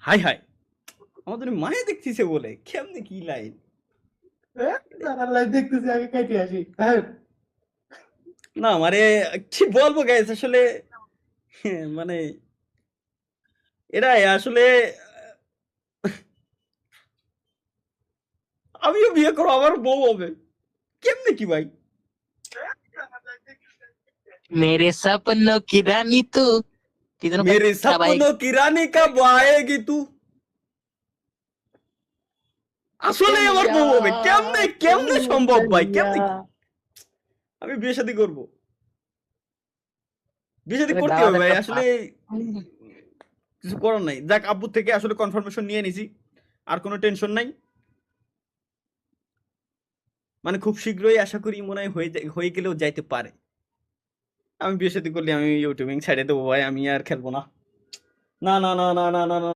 High high আমাদের মায়ে দেখতেছে বলে কেমনে কি লাইন লাইভ দেখতেছি আগে কেটে আসি। হ্যাঁ না মানে কি বলবো গাইস আসলে মানে এরাই আসলে আমিও বিয়ে করবো আমার বউ হবে কেমনে কি ভাই मेरे सपनों की रानी तू तीनों का मेरे कब आएगी सपनों की रानी कब आएगी तू আসলে আমার বউ হবে কেমনে কেমনে সম্ভব ভাই কেমনে কি? আমি বিয়ে শাদী করবো বিয়ে শাদী अरे করতে दावत হবে ভাই একটা আসলে কিছু করার নাই যাক আব্বু থেকে আসলে কনফার্মেশন নিয়ে নিছি আর কোনো টেনশন নাই মানে খুব শীঘ্রই আশা করি মনে হয় হয়ে গেলেও যাইতে পারে আমি বিয়ে শাদী করলে আমি ইউটিউবিং ছেড়ে দেবো ভাই আমি আর খেলবো না না না না না না না না